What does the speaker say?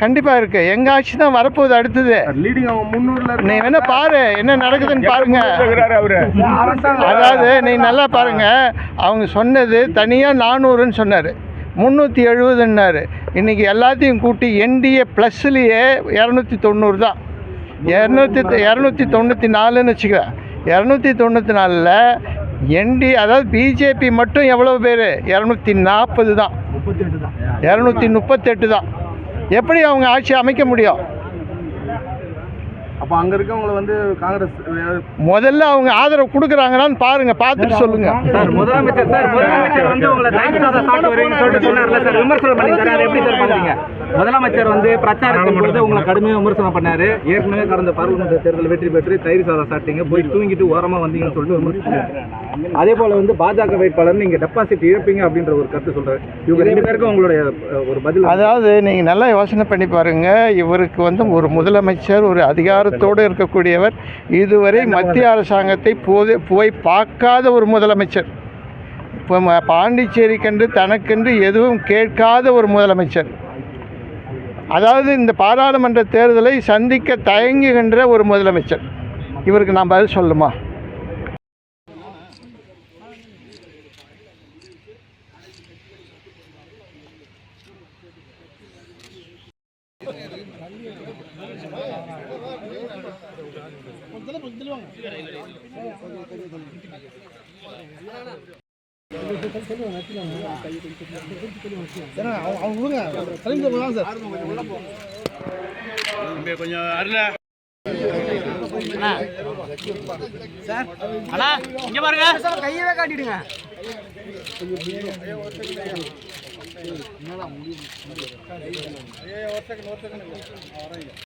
கண்டிப்பாக இருக்குது. எங்கள் ஆட்சி தான் வரப்போகுது அடுத்தது. நீ வேணா பாரு என்ன நடக்குதுன்னு பாருங்க. அதாவது நீ நல்லா பாருங்க. அவங்க சொன்னது தனியாக 400ன்னு சொன்னார், 370ன்னாரு. இன்றைக்கி எல்லாத்தையும் கூட்டி என்டிஏ ப்ளஸ்லேயே 290 தான். 294ன்னு வச்சுக்க. 294ல் அதாவது பிஜேபி மட்டும் எவ்வளோ பேர்? 240 தான், 238 தான். எப்படி அவங்க ஆட்சி அமைக்க முடியும்? அப்போ அங்கே இருக்கவங்களை வந்து காங்கிரஸ் முதல்ல அவங்க ஆதரவு கொடுக்குறாங்களான்னு பாருங்க, பார்த்துட்டு சொல்லுங்க. முதலமைச்சர் வந்து உங்களை விமர்சனம் பண்ணிருக்காரு, எப்படி சார் பாக்குறீங்க? முதலமைச்சர் வந்து பிரச்சாரத்தின் பொழுது உங்களை கடுமையாக விமர்சனம் பண்ணாரு. ஏற்கனவே கடந்த பாராளுமன்ற தேர்தல் வெற்றி பெற்று தயிர் சாதம் சாப்பிட்டீங்க, போய் தூங்கிட்டு ஓரமா வந்தீங்கன்னு சொல்லிட்டு விமர்சனம். அதே போல வந்து பாஜக வேட்பாளர் நீங்க டெபாசிட் இழப்பீங்க அப்படின்ற ஒரு கருத்து சொல்றாரு. இவங்க 2 பேருக்கும் உங்களுடைய ஒரு பதில். அதாவது நீங்க நல்லா யோசனை பண்ணி பாருங்க. இவருக்கு வந்து ஒரு முதலமைச்சர், ஒரு அதிகாரத்தோடு இருக்கக்கூடியவர், இதுவரை மத்திய அரசாங்கத்தை போய் பார்க்காத ஒரு முதலமைச்சர், இப்போ பாண்டிச்சேரி கண்டு தனக்கென்று எதுவும் கேட்காத ஒரு முதலமைச்சர், அதாவது இந்த பாராளுமன்ற தேர்தலை சந்திக்க தயங்குகின்ற ஒரு முதலமைச்சர். இவருக்கு நான் பதில் சொல்லுமா? கொஞ்சம் அருள சார், அண்ணா இங்க பாருங்க, கையவே காட்டிடுங்க.